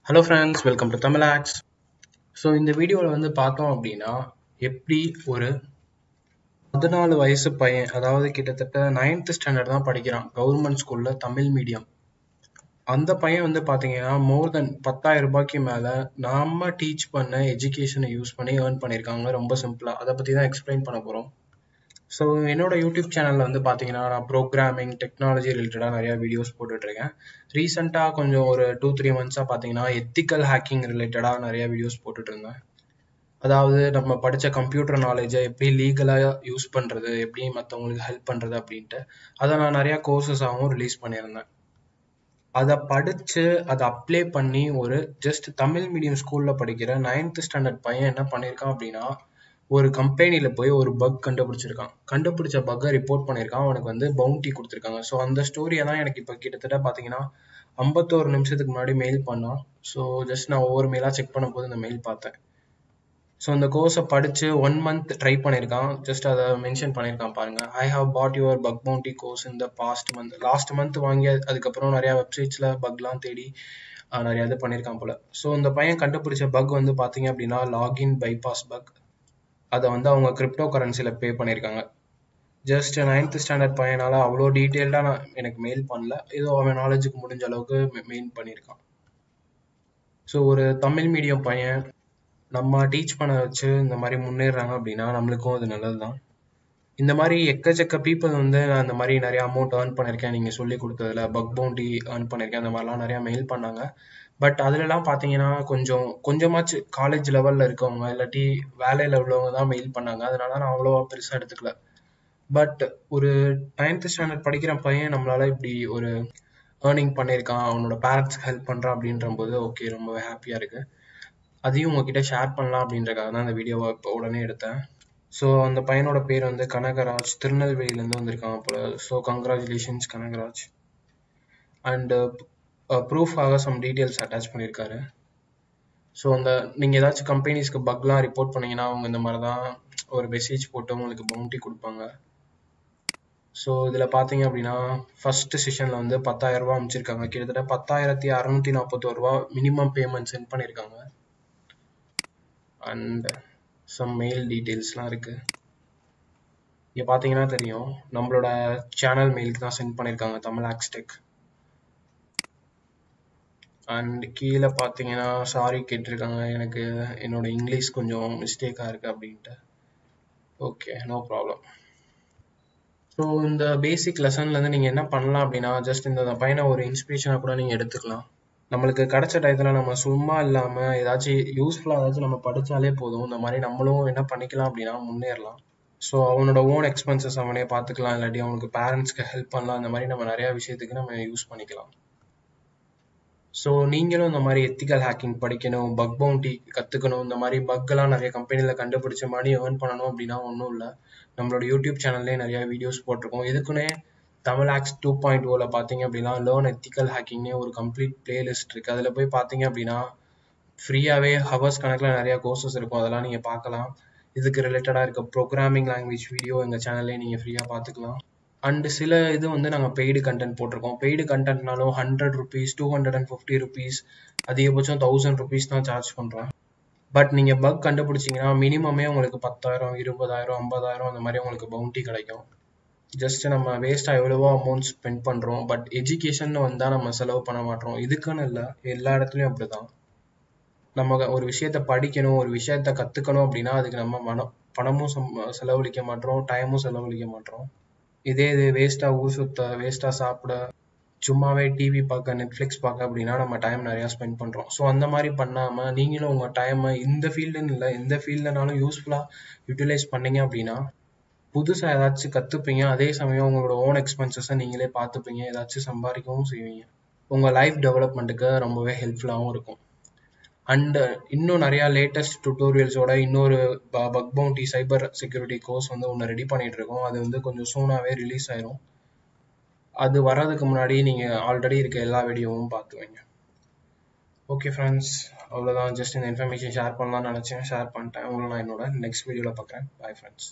Hello friends, welcome to Tamilax. So இந்த வீடியோவில் வந்து பார்த்தோம் அப்படின்னா எப்படி ஒரு 14 வயசு பையன், அதாவது கிட்டத்தட்ட 9th ஸ்டாண்டர்ட் தான் படிக்கிறான் கவர்மெண்ட் ஸ்கூலில் தமிழ் மீடியம். அந்த பையன் வந்து பார்த்தீங்கன்னா மோர் தென் 10,000 ரூபாய்க்கு மேலே நாம டீச் பண்ண எஜுகேஷனை யூஸ் பண்ணி ஏர்ன் பண்ணியிருக்காங்க. ரொம்ப சிம்பிளாக அதை பற்றி தான் எக்ஸ்பிளைன் பண்ண போகிறோம். ஸோ என்னோட யூடியூப் சேனலில் வந்து பார்த்தீங்கன்னா நான் ப்ரோக்ராமிங் டெக்னாலஜி ரிலேட்டடாக நிறையா வீடியோஸ் போட்டுட்ருக்கேன். ரீசெண்டாக கொஞ்சம் ஒரு 2-3 மந்த்ஸாக பார்த்தீங்கன்னா எத்திக்கல் ஹேக்கிங் ரிலேட்டடாக நிறையா வீடியோஸ் போட்டுட்ருந்தேன். அதாவது நம்ம படித்த கம்ப்யூட்டர் நாலேஜை எப்படி லீகலாக யூஸ் பண்ணுறது, எப்படி மற்றவங்களுக்கு ஹெல்ப் பண்ணுறது அப்படின்ட்டு அதை நான் நிறையா கோர்சஸாகவும் ரிலீஸ் பண்ணியிருந்தேன். அதை படித்து அதை அப்ளை பண்ணி ஒரு ஜஸ்ட் தமிழ் மீடியம் ஸ்கூலில் படிக்கிற 9th ஸ்டாண்டர்ட் பையன் என்ன பண்ணியிருக்கான் அப்படின்னா ஒரு கம்பெனியில் போய் ஒரு பக் கண்டுபிடிச்சிருக்கான். கண்டுபிடிச்ச பக்கை ரிப்போர்ட் பண்ணியிருக்கான். அவனுக்கு வந்து பவுண்டி கொடுத்துருக்காங்க. ஸோ அந்த ஸ்டோரியை தான் எனக்கு இப்போ கிட்டத்தட்ட பார்த்தீங்கன்னா 51 நிமிஷத்துக்கு முன்னாடி மெயில் பண்ணான். ஸோ ஜஸ்ட் நான் ஒவ்வொரு மெயிலாக செக் பண்ணும்போது இந்த மெயில் பார்த்தேன். ஸோ அந்த கோர்ஸை படித்து 1 month ட்ரை பண்ணியிருக்கான். ஜஸ்ட் அதை மென்ஷன் பண்ணியிருக்கான் பாருங்கள். I have bought your bug bounty course இந்த லாஸ்ட் மந்த் வாங்கி அதுக்கப்புறம் நிறையா வெப்சைட்ஸில் பக்லாம் தேடி நிறையா இது பண்ணியிருக்கான் போல். ஸோ இந்த பையன் கண்டுபிடிச்ச பக் வந்து பார்த்தீங்க அப்படின்னா லாகின் பைபாஸ் பக். அதை வந்து அவங்க கிரிப்டோ கரன்சியில் பே பண்ணியிருக்காங்க. ஜஸ்ட் 9th ஸ்டாண்டர்ட் பையனால் அவ்வளோ டீட்டெயில்டாக நான் எனக்கு மெயில் பண்ணல, ஏதோ அவன் நாலேஜுக்கு முடிஞ்ச அளவுக்கு மெயில் பண்ணியிருக்கான். ஸோ ஒரு தமிழ் மீடியம் பையன் நம்ம டீச் பண்ண வச்சு இந்த மாதிரி முன்னேறாங்க அப்படின்னா நம்மளுக்கும் அது நல்லது தான். இந்த மாதிரி எக்கச்சக்க பீப்புள் வந்து நான் இந்த மாதிரி நிறைய அமௌண்ட் ஏர்ன் பண்ணியிருக்கேன், நீங்கள் சொல்லி கொடுத்ததில் பக் பவுண்டி ஏர்ன் பண்ணியிருக்கேன், அந்த மாதிரிலாம் நிறையா மெயில் பண்ணாங்க. பட் அதுலலாம் பார்த்தீங்கன்னா கொஞ்சமாச்சு காலேஜ் லெவலில் இருக்கவங்க இல்லாட்டி வேலையில் உள்ளவங்க தான் மெயில் பண்ணாங்க. அதனால நான் அவ்வளோவா பெருசாக எடுத்துக்கல. பட் ஒரு 9th ஸ்டாண்டர்ட் படிக்கிற பையன் நம்மளால இப்படி ஒரு ஏர்னிங் பண்ணியிருக்கான், அவனோட பேரண்ட்ஸ்க்கு ஹெல்ப் பண்ணுறான் அப்படின்ற போது ஓகே, ரொம்ப ஹாப்பியாக இருக்குது. அதையும் உங்ககிட்ட ஷேர் பண்ணலாம் அப்படின்றக்காக தான் அந்த வீடியோவை இப்போ உடனே எடுத்தேன். ஸோ அந்த பையனோட பேர் வந்து கனகராஜ், திருநெல்வேலியிலேருந்து வந்திருக்காங்க போல. So congratulations Kanagaraj. அண்டு ப்ரூஃபாக சம் டீட்டெயில்ஸ் அட்டாச் பண்ணியிருக்காரு. ஸோ அந்த நீங்கள் ஏதாச்சும் கம்பெனிஸ்க்கு பக்லாம் ரிப்போர்ட் பண்ணிங்கன்னா அவங்க இந்த மாதிரி தான் ஒரு மெசேஜ் போட்டு உங்களுக்கு பவுண்டி கொடுப்பாங்க. ஸோ இதில் பார்த்தீங்க அப்படின்னா ஃபஸ்ட்டு செஷனில் வந்து 10,000 ரூபா அமைச்சிருக்காங்க. கிட்டத்தட்ட 10,641 ரூபா மினிமம் பேமெண்ட் சென்ட் பண்ணியிருக்காங்க. அண்ட் சம் மெயில் டீட்டெயில்ஸ்லாம் இருக்குது. இங்கே பார்த்தீங்கன்னா தெரியும், நம்மளோட சேனல் மெயிலுக்கு தான் சென்ட் பண்ணியிருக்காங்க, தமிழாக்ஸ் டெக். அண்ட் கீழே பார்த்தீங்கன்னா சாரி கேட்டிருக்காங்க, எனக்கு என்னோட இங்கிலீஷ் கொஞ்சம் மிஸ்டேக்காக இருக்குது அப்படின்ட்டு. Okay, no problem. ஸோ இந்த பேசிக் லெசன்லேருந்து நீங்கள் என்ன பண்ணலாம் அப்படின்னா ஜஸ்ட் இந்த பையனை ஒரு இன்ஸ்பிரேஷனாக கூட நீங்கள் எடுத்துக்கலாம். நம்மளுக்கு கிடைச்ச டயத்தில் நம்ம சும்மா இல்லாமல் ஏதாச்சும் யூஸ்ஃபுல்லாக ஏதாச்சும் நம்ம படித்தாலே போதும். இந்த மாதிரி நம்மளும் என்ன பண்ணிக்கலாம் அப்படின்னா முன்னேறலாம். ஸோ அவனோட ஓன் எக்ஸ்பென்சஸ் அவனே பார்த்துக்கலாம், இல்லாட்டி அவனுக்கு பேரண்ட்ஸ்க்கு ஹெல்ப் பண்ணலாம். இந்த மாதிரி நம்ம நிறையா விஷயத்துக்கு நம்ம யூஸ் பண்ணிக்கலாம். ஸோ நீங்களும் இந்த மாதிரி எத்திக்கல் ஹேக்கிங் படிக்கணும், பக் பவுண்டி கற்றுக்கணும், இந்த மாதிரி பக்கெல்லாம் நிறைய கம்பெனியில் கண்டுபிடிச்ச மணி ஏர்ன் பண்ணணும் அப்படின்னா ஒன்றும் இல்லை. நம்மளோட யூடியூப் சேனல்லே நிறையா வீடியோஸ் போட்டிருக்கோம். இதுக்குன்னே தமிழாக்ஸ் 2.0 பார்த்தீங்க அப்படின்னா லேர்ன் எத்திக்கல் ஹேக்கிங்னே ஒரு கம்ப்ளீட் பிளேலிஸ்ட் இருக்குது. அதில் போய் பார்த்தீங்க அப்படின்னா ஃப்ரீயாகவே ஹவர்ஸ் கணக்கில் நிறையா கோர்சஸ் இருக்கும், அதெல்லாம் நீங்கள் பார்க்கலாம். இதுக்கு ரிலேட்டடாக இருக்க ப்ரோக்ராமிங் லாங்குவேஜ் வீடியோ எங்கள் சேனல்லே நீங்கள் ஃப்ரீயாக பார்த்துக்கலாம். அண்டு சில இது வந்து நாங்கள் பெய்டு கண்டென்ட் போட்டிருக்கோம். பெய்டு கண்டென்ட்னாலும் 100 rupees, 250 rupees, அதிகபட்சம் 1000 rupees தான் சார்ஜ் பண்ணுறேன். பட் நீங்கள் பக் கண்டுபிடிச்சிங்கன்னா மினிமமே உங்களுக்கு 10,000, 20,000, 50,000 அந்த மாதிரி உங்களுக்கு பவுண்டி கிடைக்கும். ஜஸ்ட் நம்ம வேஸ்ட்டாக எவ்வளவோ அமௌண்ட் ஸ்பெண்ட் பண்ணுறோம். பட் எஜுகேஷன் வந்தால் நம்ம செலவு பண்ண மாட்டோம். இதுக்குன்னு இல்லை, எல்லா இடத்துலையும் அப்படி தான். நம்ம ஒரு விஷயத்த படிக்கணும், ஒரு விஷயத்த கற்றுக்கணும் அப்படின்னா அதுக்கு நம்ம பணமும் செலவழிக்க மாட்டோம், டைமும் செலவழிக்க மாட்டோம். இதே இது வேஸ்ட்டாக ஊர் சுத்த, வேஸ்ட்டாக சாப்பிட, சும்மாவே டிவி பார்க்க, நெட்ஃப்ளிக்ஸ் பார்க்க அப்படின்னா நம்ம டைம் நிறையா ஸ்பெண்ட் பண்ணுறோம். ஸோ அந்த மாதிரி பண்ணாமல் நீங்களும் உங்கள் டைமை இந்த ஃபீல்டுன்னு இல்லை எந்த ஃபீல்டுனாலும் யூஸ்ஃபுல்லாக யூட்டிலைஸ் பண்ணீங்க அப்படின்னா புதுசாக ஏதாச்சும் கற்றுப்பீங்க. அதே சமயம் உங்களோட ஓன் எக்ஸ்பென்சஸை நீங்களே பார்த்துப்பீங்க, ஏதாச்சும் சம்பாதிக்கவும் செய்வீங்க. உங்கள் லைஃப் டெவலப்மெண்ட்டுக்கு ரொம்பவே ஹெல்ப்ஃபுல்லாகவும் இருக்கும். அண்ட் இன்னும் நிறையா லேட்டஸ்ட் டுட்டோரியல்ஸோட இன்னொரு bug bounty cyber security course வந்து ஒன்று ரெடி பண்ணிகிட்டு இருக்கோம். அது வந்து கொஞ்சம் சூனாகவே ரிலீஸ் ஆயிரும். அது வர்றதுக்கு முன்னாடி நீங்கள் ஆல்ரெடி இருக்க எல்லா வீடியோவும் பார்த்துவீங்க. ஓகே ஃப்ரெண்ட்ஸ், அவ்வளோதான். ஜஸ்ட் இந்த இன்ஃபர்மேஷன் ஷேர் பண்ணலாம்னு நினச்சேன், ஷேர் பண்ணிட்டேன். உங்களை நான் என்னோட நெக்ஸ்ட் வீடியோவில் பார்க்குறேன். Bye friends.